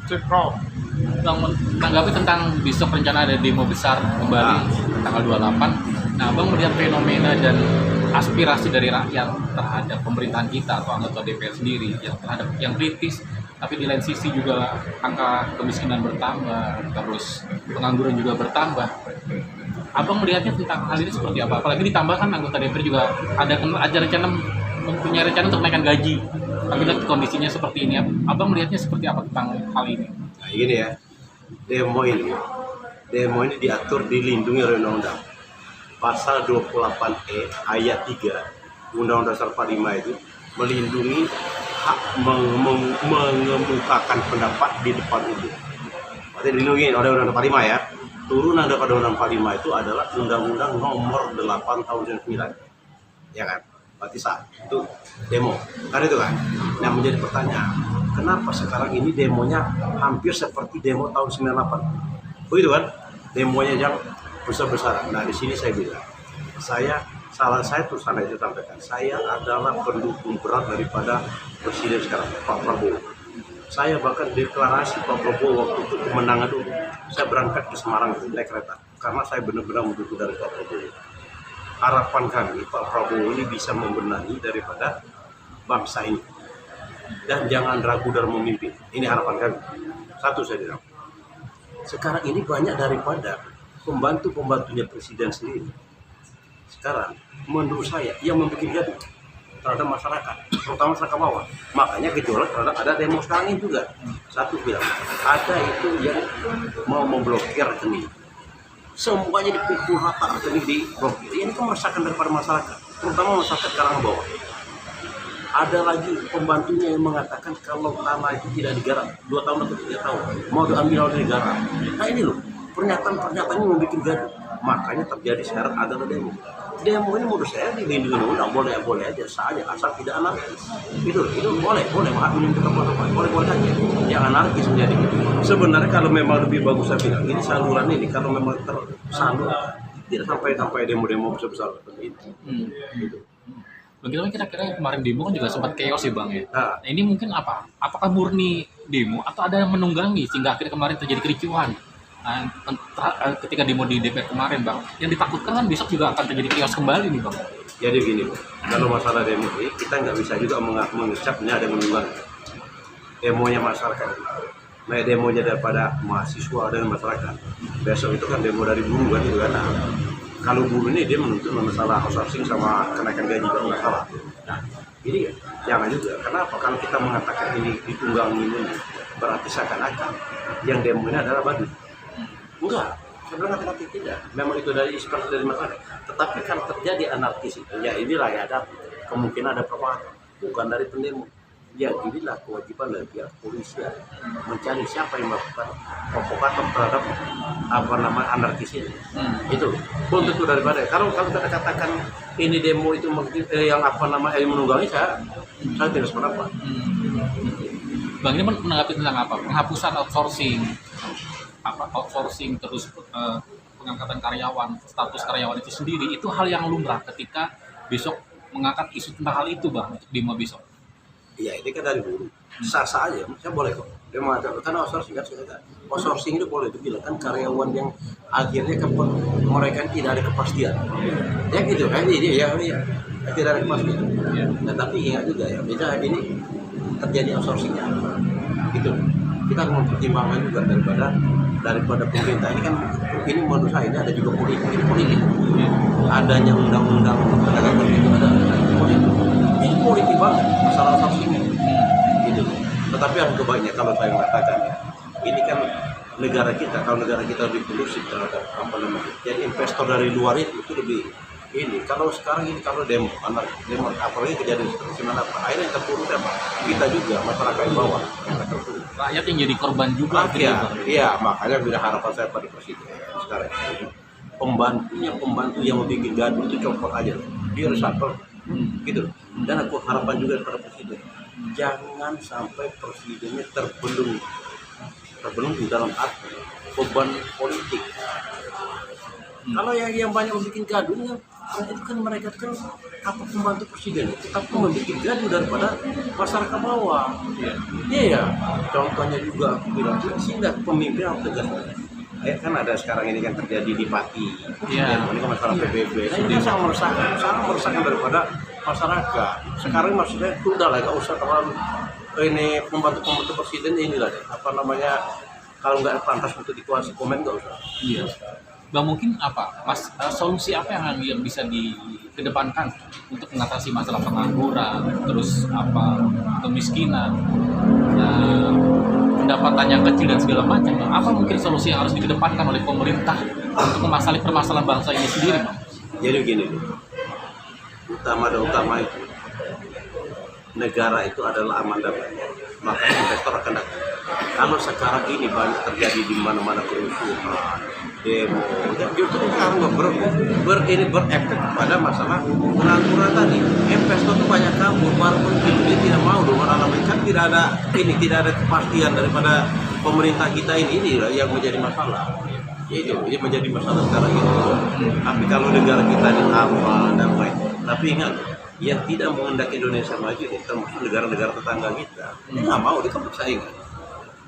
Prof, Bang, menanggapi tentang besok rencana ada demo besar kembali tanggal 28. Nah, Bang melihat fenomena dan aspirasi dari rakyat terhadap pemerintahan kita atau anggota DPR sendiri yang terhadap yang kritis, tapi di lain sisi juga angka kemiskinan bertambah, terus pengangguran juga bertambah. Abang melihatnya tentang hal ini seperti apa? Apalagi ditambahkan anggota DPR juga ada rencana mempunyai rencana untuk menaikkan gaji. Tapi lihat kondisinya seperti ini, Abang melihatnya seperti apa tentang hal ini? Nah ini ya, demo ini diatur dilindungi oleh undang-undang. Pasal 28E ayat 3 Undang-Undang Dasar 45 itu melindungi hak mengemukakan pendapat di depan umum. Berarti dilindungi oleh Undang-Undang 45 ya. Turunan daripada Undang-Undang 45 itu adalah Undang-Undang Nomor 8 Tahun 99. Ya kan? Berarti sah itu demo. Kan itu kan. Nah menjadi pertanyaan, kenapa sekarang ini demonya hampir seperti demo tahun 98? Begitu kan? Demonya yang besar-besaran. Nah di sini saya bilang, salah saya tuh sana itu sampaikan, saya adalah pendukung berat daripada presiden sekarang Pak Prabowo. Saya bahkan deklarasi Pak Prabowo waktu itu kemenangan dulu. Saya berangkat ke Semarang naik kereta karena saya benar-benar mendukung dari Pak Prabowo. Harapan kami Pak Prabowo ini bisa membenahi daripada bangsa ini dan jangan ragu dalam memimpin. Ini harapan kami. Satu saya bilang, sekarang ini banyak daripada pembantu-pembantunya presiden sendiri sekarang menurut saya yang membuat gaduh terhadap masyarakat, terutama masyarakat bawah. Makanya gejolak terhadap ada demo sekarang ini juga. Satu bilang, ada itu yang mau memblokir rekening. Semuanya dipukul rata rekening diblokir. Ini kan meresahkan daripada masyarakat, terutama masyarakat Karang bawah. Ada lagi pembantunya yang mengatakan kalau tanah itu tidak digarap 2 tahun atau 3 tahun mau diambil oleh negara. Nah ini loh, pernyataan-pernyataannya membuat gaduh. Makanya terjadi sekarang ada demo. Demo ini menurut saya dilindungi undang, boleh aja saja asal tidak anarkis. Itu boleh hak minum kita boleh aja. Yang anarkis menjadi gitu. Sebenarnya kalau memang lebih bagus saya bilang ini saluran ini kalau memang tersalur tidak sampai demo besar seperti itu. Gitu. Bagaimana kira-kira yang kemarin demo kan juga sempat chaos ya Bang ya? Nah, ini mungkin apa? Apakah murni demo atau ada yang menunggangi sehingga akhirnya kemarin terjadi kericuhan? Ketika demo di DPR kemarin Bang, yang ditakutkan kan besok juga akan terjadi chaos kembali nih Bang. Jadi gini, kalau masalah demo ini kita nggak bisa juga mengecap ini ada menunggangi. Demonya masyarakat, nah demonya daripada mahasiswa dan masyarakat. Besok itu kan demo dari buruh kan itu kan. Nah, kalau buruh ini dia menuntut masalah outsourcing sama kenaikan gaji kalau nggak salah. Nah ini jangan juga. Kenapa? Kalau kita mengatakan ini ditunggangi ini berarti seakan-akan yang demo ini adalah badut. Enggak, saya bilang hati-hati tidak. Memang itu dari inspirasi dari masyarakat. Tetapi kalau terjadi anarkis itu, ya inilah ya ada kemungkinan ada provokator, bukan dari pendemo. Ya inilah kewajiban dari pihak polisi mencari siapa yang melakukan provokator terhadap anarkis ini. Itu pun tentu daripada. Kalau kita katakan ini demo itu yang menunggangi saya tidak sependapat. Bang ini menanggapi tentang apa? Penghapusan outsourcing terus pengangkatan karyawan, status karyawan itu sendiri itu hal yang lumrah ketika besok mengangkat isu tentang hal itu Bang untuk demo besok. Iya ini kan dari buruh, sah-sah aja, saya boleh kok. Dia mengatakan karena outsourcing itu boleh dibilang kan karyawan yang akhirnya mereka tidak ada kepastian. Ya gitu kan ini ya tidak ada kepastian. Nah tapi ingat juga ya, misalnya ini terjadi outsourcingnya, gitu. Kita harus mempertimbangkan juga daripada pemerintah ini menurut saya ini ada juga politik. Adanya undang-undang tenaga kerja itu ada politik. Ini politik banget masalah outsourcing gitu. Tetapi yang kebanyakan kalau saya mengatakan ini kan negara kita, kalau negara kita lebih kondusif terhadap jadi investor dari luar itu lebih ini. Kalau sekarang ini kalau demo apalagi kejadian seperti mana akhirnya yang terpuruk apa kita juga masyarakat yang bawah rakyat yang jadi korban juga. Iya makanya bila harapan saya pada presiden sekarang pembantu yang membuat gaduh itu copot aja dia resapel gitu. Dan aku harapan juga kepada presiden jangan sampai presidennya terbelenggu dalam arti beban politik. Kalau yang banyak membuat gaduhnya Karena itu kan mereka kan apa pembantu presiden itu tapi memiliki gaduh daripada masyarakat bawah. Iya, contohnya juga aku bilang sehingga pemimpin harus tegas. Kan ada sekarang ini kan terjadi di Pati, ini kan masalah PBB. Nah, ini sangat meresahkan daripada masyarakat. Sekarang maksudnya itu udah lah, nggak usah terlalu ini pembantu presiden inilah deh, apa namanya, kalau nggak pantas untuk dikuasai komen nggak usah. Iya. Bang, mungkin apa, Mas, solusi apa yang bisa dikedepankan untuk mengatasi masalah pengangguran, terus apa kemiskinan, pendapatan yang kecil dan segala macam, Bang? Apa mungkin solusi yang harus dikedepankan oleh pemerintah untuk memasalah permasalahan bangsa ini sendiri, Bang? Jadi begini, utama itu negara itu adalah aman damai, maka investor akan datang. Kalau sekarang ini banyak terjadi di mana-mana kerusuhan, demo, dan justru itu akan berefek kepada masalah pengangguran tadi. Investor itu banyak kabur, walaupun dia tidak mau dong, orang kan tidak ada kepastian daripada pemerintah kita ini yang menjadi masalah. Itu menjadi masalah sekarang ini. Tapi kalau negara kita ini aman, damai, tapi ingat, yang tidak menghendaki Indonesia maju itu termasuk negara-negara tetangga kita. Nggak mau, dia kan bersaingan.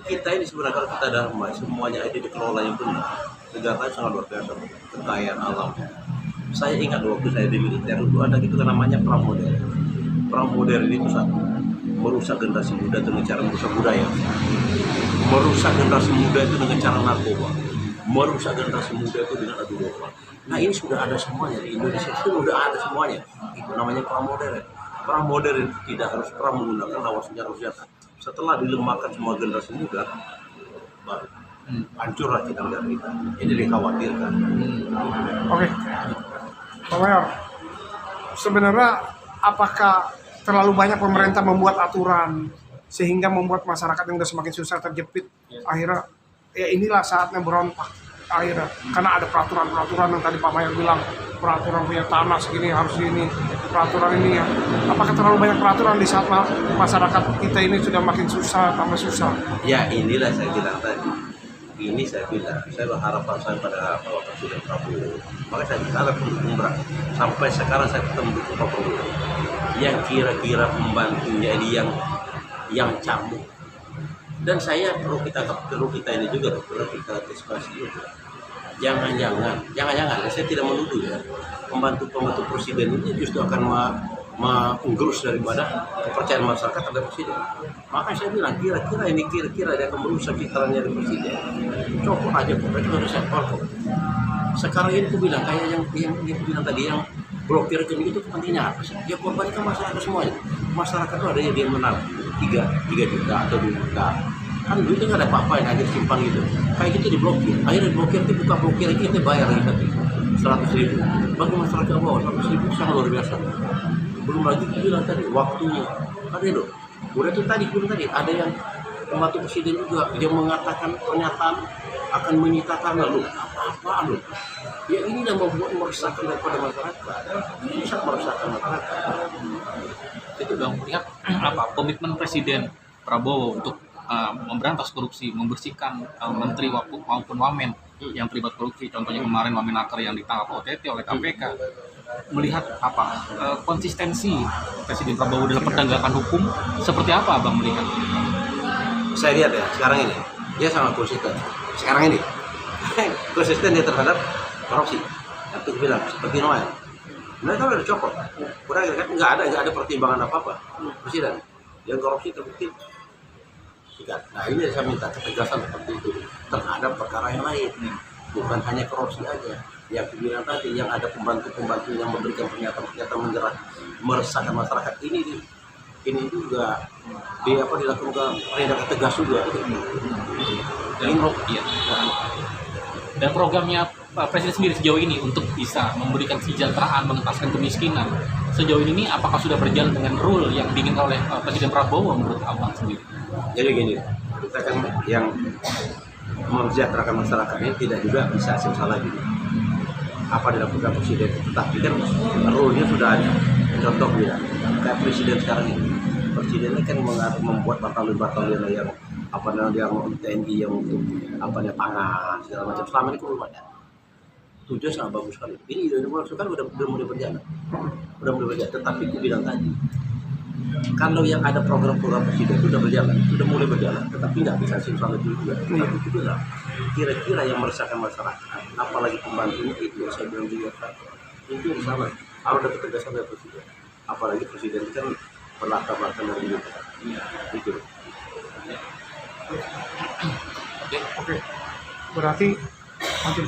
Kita ini sebenarnya kalau kita damai, semuanya ada dikelola yang benar. Negara sangat luar biasa, kekayaan alam. Saya ingat waktu saya di militer itu ada gitu namanya perang modern. Perang modern itu satu, merusak generasi muda dengan cara merusak budaya, merusak generasi muda itu dengan cara narkoba, merusak generasi muda itu dengan adu domba. Nah ini sudah ada semuanya di Indonesia, sudah ada semuanya. Itu namanya perang modern. Perang modern tidak harus perang menggunakan lawan senjata. Setelah dilemahkan semua generasi muda, baru hancurlah kita negara kita. Ini dikhawatirkan. Oke, Pak Mayor, sebenarnya apakah terlalu banyak pemerintah membuat aturan sehingga membuat masyarakat yang sudah semakin susah terjepit, akhirnya ya inilah saatnya berontak akhirnya, karena ada peraturan yang tadi Pak Mayor bilang, peraturan punya tanah segini harus ini, peraturan ini ya. Apakah terlalu banyak peraturan di saat masyarakat kita ini sudah makin susah, tambah susah? Ya inilah saya bilang tadi. Ini saya bilang, saya berharapan saya pada Bapak Presiden Prabowo. Maka saya bicara pendukung berat. Sampai sekarang saya ketemu dengan Pak Prabowo. Yang kira-kira membantunya ini yang cambuk. Dan saya perlu kita ini juga perlu kita antisipasi juga. Jangan, saya tidak menuduh ya. Pembantu presiden ini justru akan menggerus daripada kepercayaan masyarakat terhadap presiden. Makanya saya bilang kira-kira dia akan merusak citranya dari presiden. Copot aja kok, itu harus saya kok. Sekarang ini aku bilang kayak yang bilang tadi yang blokir itu kepentingannya apa sih? Ya korbankan masyarakat semuanya. Masyarakat itu ada yang dia menang 3 juta atau 2 juta. Kan duitnya nggak ada apa-apa yang akhirnya simpan gitu. Kayak gitu diblokir. Akhirnya diblokir itu buka blokir lagi kita bayar lagi tapi 100.000. Bagi masyarakat bawah 100.000 sangat luar biasa. Belum lagi bilang tadi waktunya. Ada loh. Udah itu tadi ada yang pembantu presiden juga dia mengatakan pernyataan akan menyitakan lalu apa-apaan loh. Ya ini yang membuat meresahkan daripada masyarakat. Ini sangat meresahkan masyarakat. Itu dong melihat apa komitmen Presiden Prabowo untuk memberantas korupsi, membersihkan menteri maupun wamen yang terlibat korupsi. Contohnya kemarin Wamenaker yang ditangkap OTT oleh KPK. Melihat apa konsistensi Presiden Prabowo dalam penegakan hukum seperti apa, Bang, melihat? Saya lihat ya sekarang ini dia sangat konsisten. Sekarang ini konsisten dia terhadap korupsi. Aku bilang seperti Noel. Mereka udah dicopot. Udah kan nggak ada pertimbangan apa-apa. Presiden yang korupsi terbukti. Nah ini saya minta ketegasan seperti itu terhadap perkara yang lain, bukan hanya korupsi aja. Yang bilang tadi yang ada pembantu yang memberikan pernyataan meresahkan masyarakat ini juga dilakukan penindakan tegas juga. Dan programnya Pak Presiden sendiri sejauh ini untuk bisa memberikan kesejahteraan, mengentaskan kemiskinan, sejauh ini apakah sudah berjalan dengan rule yang diinginkan oleh Presiden Prabowo menurut Abang sendiri? Jadi gini, kita kan yang mensejahterakan masyarakat ini tidak juga bisa salah gitu. Apa dilakukan presiden, tetapi kan rule-nya sudah ada. Contoh bilang, kayak presiden sekarang ini, presidennya kan membuat batalion yang TNI yang untuk pangan segala macam. Selama ini belum ada. tujuan sangat bagus sekali. Ini dimasukkan udah mulai berjalan, Tetapi aku bilang tadi, kalau yang ada program-program presiden itu udah berjalan, sudah mulai berjalan, tetapi nggak bisa sinkron itu juga. Tapi itu bilang, kira-kira yang meresahkan masyarakat, apalagi pembantunya itu yang saya bilang juga kan, itu yang salah. Harus ada ketegasan dari presiden. Apalagi presiden itu kan berlatar belakang dari itu. Itu. Oke. Berarti nanti